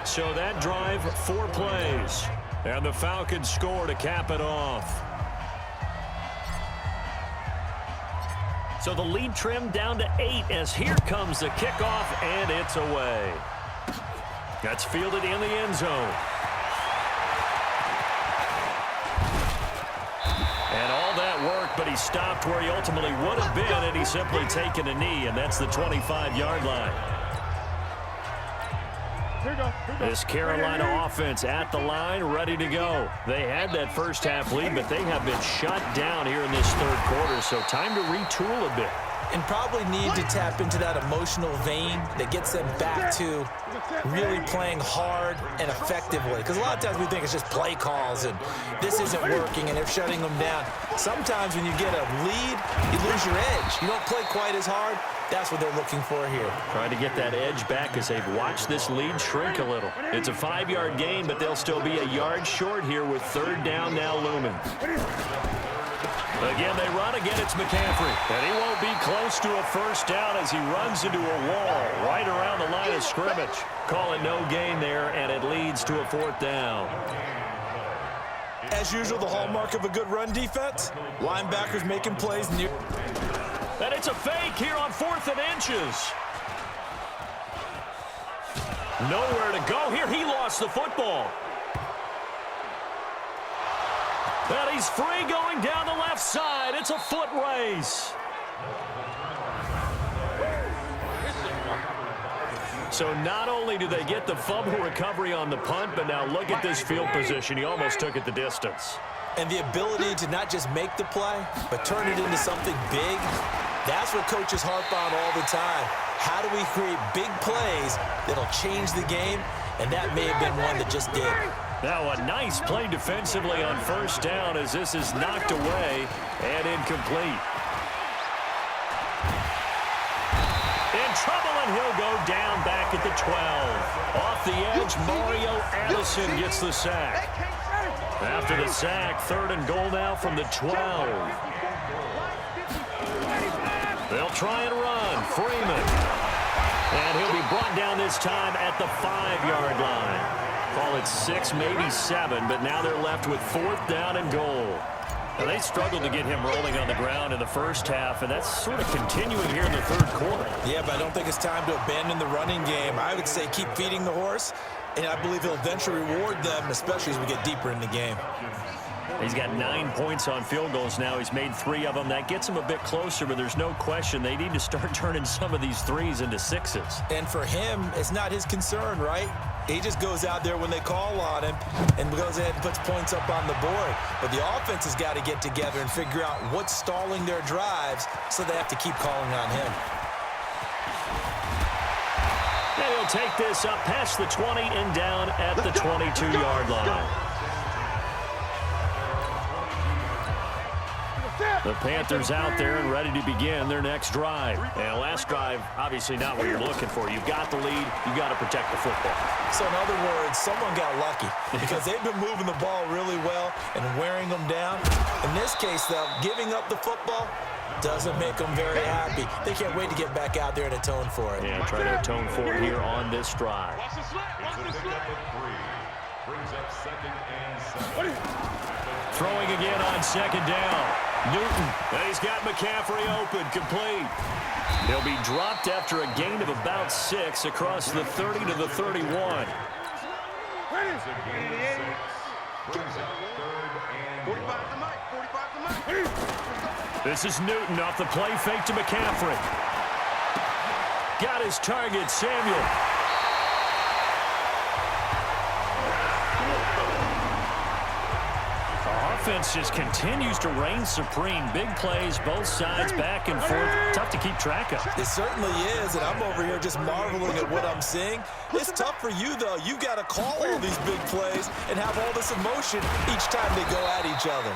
So that drive, 4 plays. And the Falcons score to cap it off. So the lead trimmed down to 8 as here comes the kickoff, and it's away. That's fielded in the end zone. And all that work, but he stopped where he ultimately would have been, and he's simply taken a knee, and that's the 25-yard line. This Carolina offense at the line, ready to go. They had that first half lead, but they have been shut down here in this third quarter, so time to retool a bit. and probably need to tap into that emotional vein that gets them back to really playing hard and effectively. Because a lot of times we think it's just play calls and this isn't working and they're shutting them down. Sometimes when you get a lead, you lose your edge. You don't play quite as hard. That's what they're looking for here. Trying to get that edge back as they've watched this lead shrink a little. It's a 5-yard gain, but they'll still be a yard short here with third down now looming. Again, they run. Again, it's McCaffrey. And he won't be close to a first down as he runs into a wall right around the line of scrimmage. Call it no gain there, and it leads to a fourth down. As usual, the hallmark of a good run defense, linebackers making plays near. And it's a fake here on 4th and inches. Nowhere to go here. He lost the football. And he's free going down the left side. It's a foot race. So not only do they get the fumble recovery on the punt, but now look at this field position. He almost took it the distance. And the ability to not just make the play, but turn it into something big, that's what coaches harp on all the time. How do we create big plays that'll change the game? And that may have been one that just did. Now a nice play defensively on first down as this is knocked away and incomplete. In trouble, and he'll go down back at the 12. Off the edge, Mario Addison gets the sack. After the sack, 3rd and goal now from the 12. They'll try and run. Freeman. And he'll be brought down this time at the 5-yard line. Call it 6, maybe 7, but now they're left with 4th down and goal. Now they struggled to get him rolling on the ground in the first half, and that's sort of continuing here in the 3rd quarter. Yeah, but I don't think it's time to abandon the running game. I would say keep feeding the horse, and I believe he'll eventually reward them, especially as we get deeper in the game. He's got 9 points on field goals now. He's made 3 of them. That gets him a bit closer, but there's no question they need to start turning some of these 3s into 6s. And for him, it's not his concern, right? He just goes out there when they call on him and goes ahead and puts points up on the board. But the offense has got to get together and figure out what's stalling their drives, so they have to keep calling on him. And he'll take this up past the 20 and down at the 22-yard line. The Panthers out there and ready to begin their next drive. And last drive, obviously not what you're looking for. You've got the lead. You've got to protect the football. So in other words, someone got lucky because they've been moving the ball really well and wearing them down. In this case, though, giving up the football doesn't make them very happy. They can't wait to get back out there and atone for it. Yeah, try to atone for it here on this drive. Brings up 2nd and 7. Throwing again on 2nd down. Newton, and he's got McCaffrey open, complete. He'll be dropped after a gain of about 6 across the 30 to the 31. This is Newton off the play fake to McCaffrey. Got his target, Samuel. Offense just continues to reign supreme. Big plays, both sides, back and forth. Tough to keep track of. It certainly is, and I'm over here just marveling at what I'm seeing. It's tough for you, though. You've got to call all these big plays and have all this emotion each time they go at each other.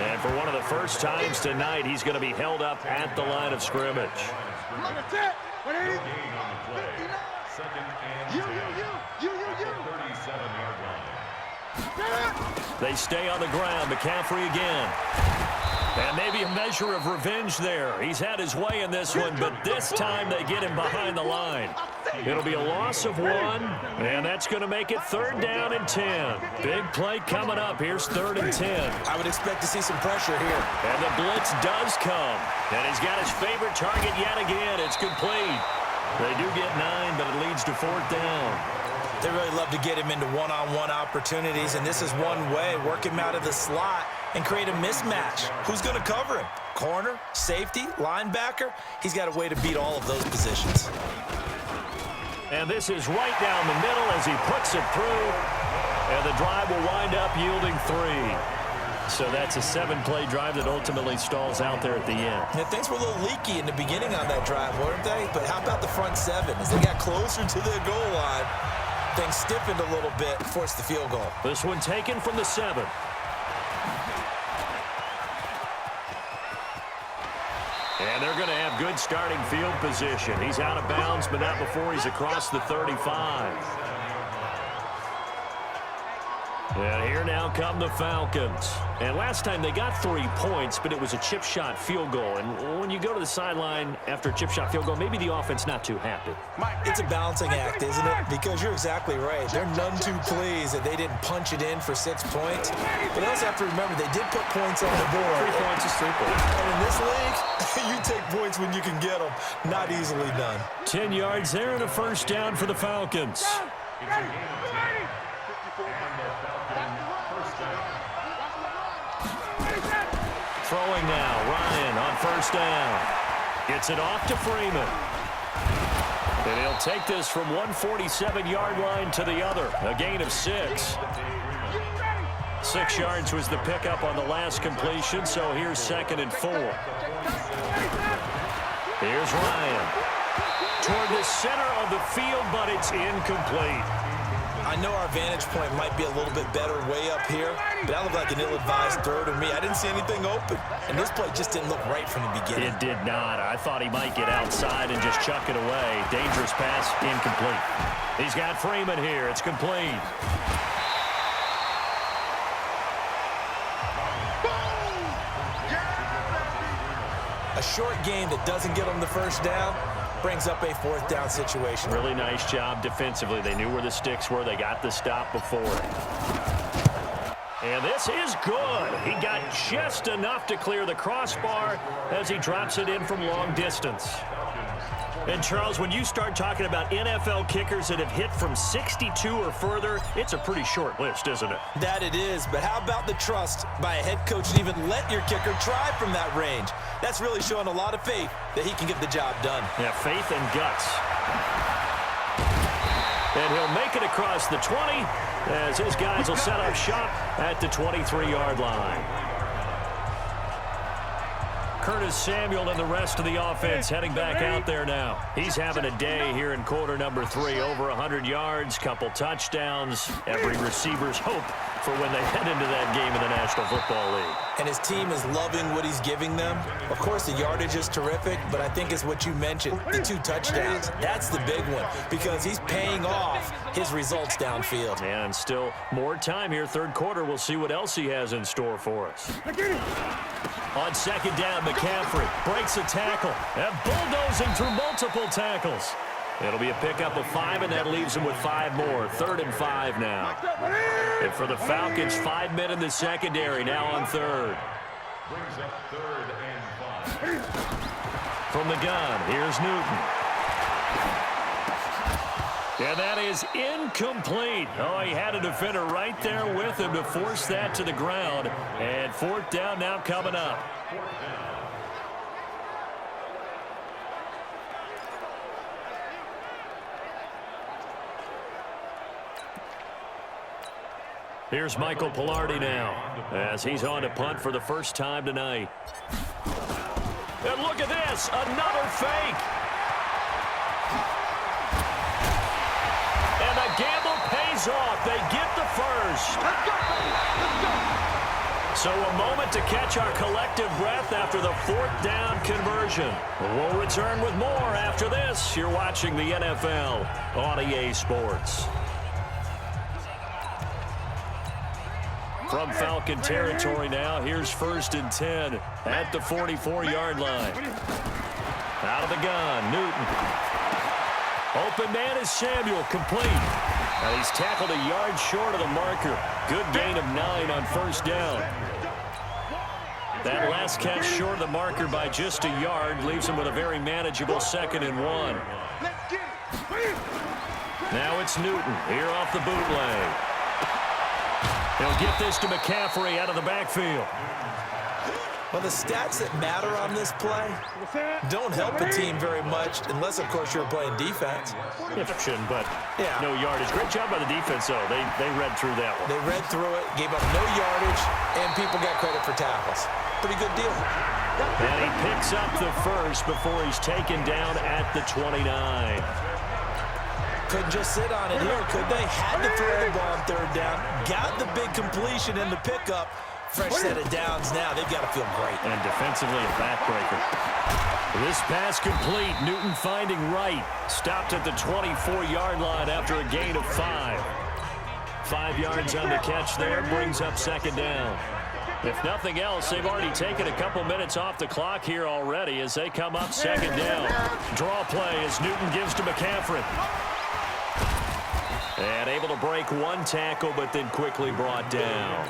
And for one of the first times tonight, he's going to be held up at the line of scrimmage. They stay on the ground. McCaffrey again. And maybe a measure of revenge there. He's had his way in this one, but this time they get him behind the line. It'll be a loss of 1, and that's going to make it 3rd down and 10. Big play coming up. Here's 3rd and 10. I would expect to see some pressure here. And the blitz does come. And he's got his favorite target yet again. It's complete. They do get 9, but it leads to 4th down. They really love to get him into one-on-one opportunities, and this is one way. Work him out of the slot and create a mismatch. Who's going to cover him? Corner, safety, linebacker? He's got a way to beat all of those positions. And this is right down the middle as he puts it through. And the drive will wind up yielding 3. So that's a 7-play drive that ultimately stalls out there at the end. Yeah, things were a little leaky in the beginning on that drive, weren't they? But how about the front 7? As they got closer to the goal line, things stiffened a little bit, forced the field goal. This one taken from the 7. And they're going to have good starting field position. He's out of bounds, but not before he's across the 35. And here now come the Falcons. And last time they got 3 points, but it was a chip shot field goal. And when you go to the sideline after a chip shot field goal, maybe the offense not too happy. It's a balancing act, isn't it? Because you're exactly right. They're none too pleased that they didn't punch it in for 6 points. But they also have to remember they did put points on the board. 3 points is 3 points. And in this league, you take points when you can get them. Not easily done. 10 yards there and a first down for the Falcons. Throwing now, Ryan on first down. Gets it off to Freeman. And he'll take this from 147-yard line to the other. A gain of 6. 6 yards was the pickup on the last completion, so here's 2nd and 4. Here's Ryan. Toward the center of the field, but it's incomplete. I know our vantage point might be a little bit better way up here, but that looked like an ill-advised throw to me. I didn't see anything open, and this play just didn't look right from the beginning. It did not. I thought he might get outside and just chuck it away. Dangerous pass, incomplete. He's got Freeman here. It's complete. A short game that doesn't get them the first down brings up a 4th down situation. Really nice job defensively. They knew where the sticks were. They got the stop before it. And this is good. He got just enough to clear the crossbar as he drops it in from long distance. And, Charles, when you start talking about NFL kickers that have hit from 62 or further, it's a pretty short list, isn't it? That it is, but how about the trust by a head coach to even let your kicker try from that range? That's really showing a lot of faith that he can get the job done. Yeah, faith and guts. And he'll make it across the 20 as his guys will set up shop at the 23-yard line. Curtis Samuel and the rest of the offense heading back out there now. He's having a day here in quarter number 3. Over 100 yards, couple touchdowns. Every receiver's hope for when they head into that game in the National Football League. And his team is loving what he's giving them. Of course, the yardage is terrific, but I think it's what you mentioned, the 2 touchdowns. That's the big one because he's paying off his results downfield. And still more time here. 3rd quarter, we'll see what else he has in store for us. On 2nd down, Mccaffrey breaks a tackle and bulldozing through multiple tackles. It'll be a pickup of 5, and that leaves him with 5 more. 3rd and 5 now. And for the Falcons, 5 men in the secondary now on 3rd. Brings up 3rd and 5. From the gun, here's Newton. And that is incomplete. Oh, he had a defender right there with him to force that to the ground. And 4th down now coming up. Here's Michael Pilardi now as he's on to punt for the first time tonight. And look at this, another fake. And the gamble pays off. They get the first. Let's go, baby. Let's go. So a moment to catch our collective breath after the 4th down conversion. We'll return with more after this. You're watching the NFL on EA Sports. From Falcon territory now, here's 1st and 10 at the 44-yard line. Out of the gun, Newton. Open man is Samuel, complete. Now he's tackled a yard short of the marker. Good gain of 9 on 1st down. That last catch short of the marker by just a yard leaves him with a very manageable 2nd and 1. Now it's Newton here off the bootleg. He'll get this to McCaffrey out of the backfield. Well, the stats that matter on this play don't help a team very much unless, of course, you're playing defense. But no yardage. Great job by the defense, though. They read through that one. They read through it, gave up no yardage, and people got credit for tackles. Pretty good deal. And he picks up the first before he's taken down at the 29. Couldn't just sit on it here, could they? Had to throw the ball on third down. Got the big completion in the pickup. Fresh set of downs now. They've got to feel great. And defensively, a backbreaker. This pass complete. Newton finding Wright. Stopped at the 24-yard line after a gain of 5. 5 yards on the catch there. Brings up second down. If nothing else, they've already taken a couple minutes off the clock here already as they come up second down. Draw play as Newton gives to McCaffrey. And able to break one tackle, but then quickly brought down.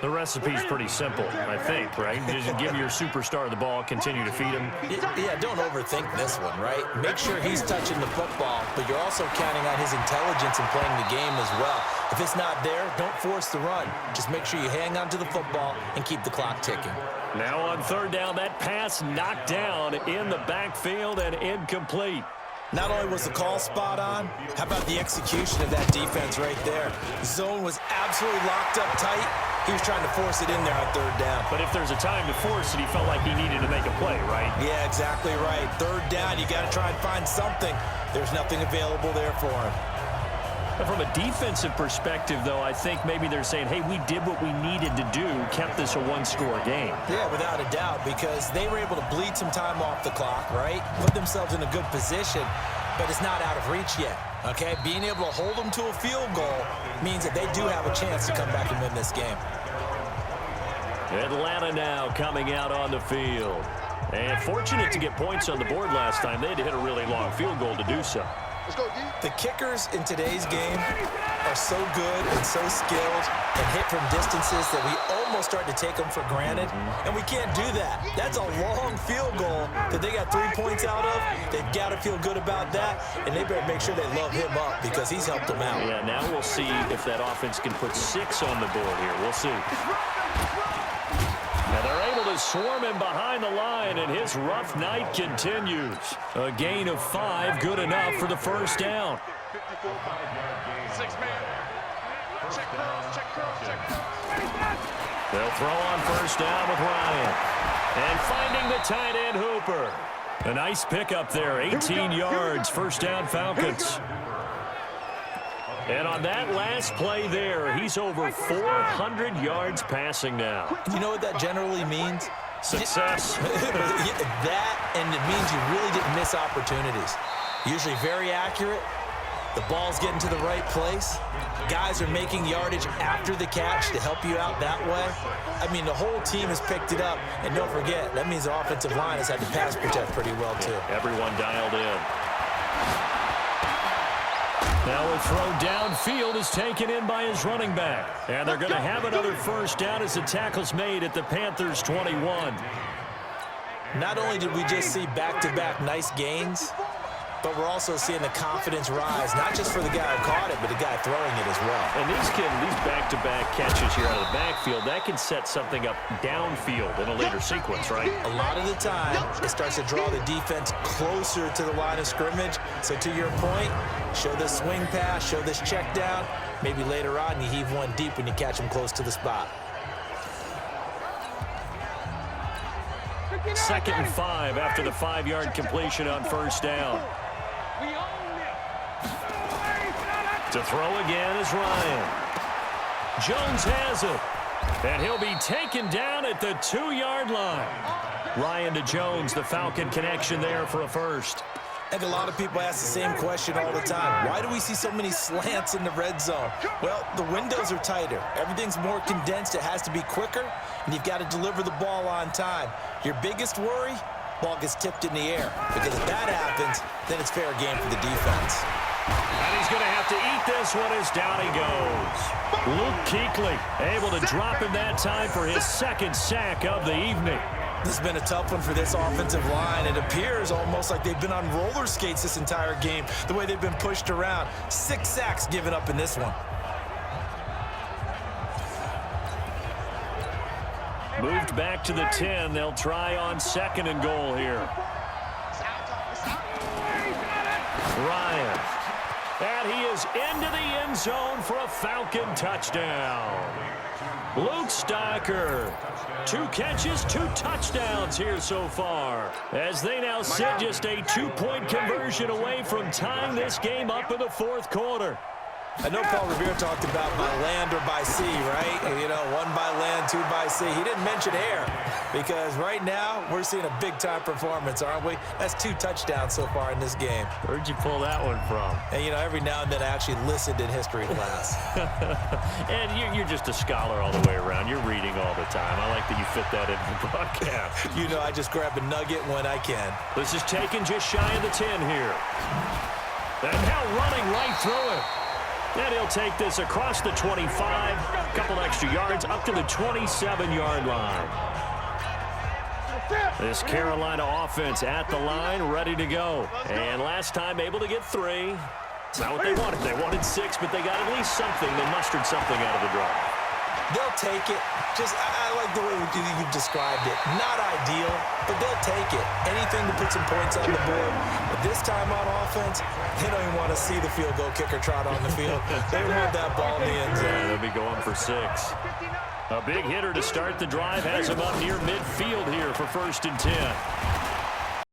The recipe's pretty simple, I think, right? Just give your superstar the ball, continue to feed him. Yeah, don't overthink this one, right? Make sure he's touching the football, but you're also counting on his intelligence in playing the game as well. If it's not there, don't force the run. Just make sure you hang on to the football and keep the clock ticking. Now on third down, that pass knocked down in the backfield and incomplete. Not only was the call spot on, how about the execution of that defense right there? The zone was absolutely locked up tight. He was trying to force it in there on third down. But if there's a time to force it, he felt like he needed to make a play, right? Yeah, exactly right. Third down, you got to try and find something. There's nothing available there for him. But from a defensive perspective, though, I think maybe they're saying, hey, we did what we needed to do, kept this a one-score game. Yeah, without a doubt, because they were able to bleed some time off the clock, right? Put themselves in a good position, but it's not out of reach yet, okay? Being able to hold them to a field goal means that they do have a chance to come back and win this game. Atlanta now coming out on the field. And fortunate to get points on the board last time. They had to hit a really long field goal to do so. The kickers in today's game are so good and so skilled and hit from distances that we almost start to take them for granted, and we can't do that. That's a long field goal that they got 3 points out of. They've got to feel good about that, and they better make sure they love him up because he's helped them out. Yeah, now we'll see if that offense can put 6 on the board here. We'll see. And they're able to swarm him behind the line, and his rough night continues. A gain of 5, good enough for the first down. 6-man. Check cross. They'll throw on first down with Ryan. And finding the tight end Hooper. A nice pickup there, 18 yards, first down Falcons. And on that last play there, he's over 400 yards passing now. You know what that generally means? Success. That, and it means you really didn't miss opportunities. Usually very accurate. The ball's getting to the right place. Guys are making yardage after the catch to help you out that way. I mean, the whole team has picked it up. And don't forget, that means the offensive line has had to pass protect pretty well, too. Everyone dialed in. Now a throw downfield is taken in by his running back. And they're going to have another first down as the tackle's made at the Panthers' 21. Not only did we just see back-to-back nice gains, but we're also seeing the confidence rise, not just for the guy who caught it, but the guy throwing it as well. And these back-to-back catches here out of the backfield, that can set something up downfield in a later sequence, right? A lot of the time, it starts to draw the defense closer to the line of scrimmage. So to your point, show this swing pass, show this check down. Maybe later on, you heave one deep when you catch them close to the spot. 2nd and 5 after the 5-yard completion on first down. To throw again is Ryan. Jones has it. And he'll be taken down at the 2-yard line. Ryan to Jones, the Falcon connection there for a first. I think a lot of people ask the same question all the time. Why do we see so many slants in the red zone? Well, the windows are tighter. Everything's more condensed. It has to be quicker, and you've got to deliver the ball on time. Your biggest worry, ball gets tipped in the air. Because if that happens, then it's fair game for the defense. And he's going to have to eat this one as down he goes. Luke Kuechly able to drop him that time for his 2nd sack of the evening. This has been a tough one for this offensive line. It appears almost like they've been on roller skates this entire game, the way they've been pushed around. 6 sacks given up in this one. Moved back to the 10. They'll try on 2nd and goal here. Ryan. And he is into the end zone for a Falcon touchdown. Luke Stocker. 2 catches, 2 touchdowns here so far, as they now sit just a 2-point conversion away from tying this game up in the 4th quarter. I know Paul Revere talked about by land or by sea, right? You know, 1 by land, 2 by sea. He didn't mention air because right now we're seeing a big-time performance, aren't we? That's 2 touchdowns so far in this game. Where'd you pull that one from? And, you know, every now and then I actually listened in history class. And you're just a scholar all the way around. You're reading all the time. I like that you fit that into the broadcast. You know, I just grab a nugget when I can. This is taken just shy of the 10 here. And now running right through it. And he'll take this across the 25, a couple extra yards, up to the 27-yard line. This Carolina offense at the line, ready to go. And last time able to get 3. It's not what they wanted. They wanted 6, but they got at least something. They mustered something out of the drive. They'll take it. Just, I like the way you've described it. Not ideal, but they'll take it. Anything to put some points on the board. But this time on offense, they don't even want to see the field goal kicker trot on the field. They want that ball in the end zone. Yeah, they'll be going for 6. A big hitter to start the drive has him up near midfield here for 1st and 10.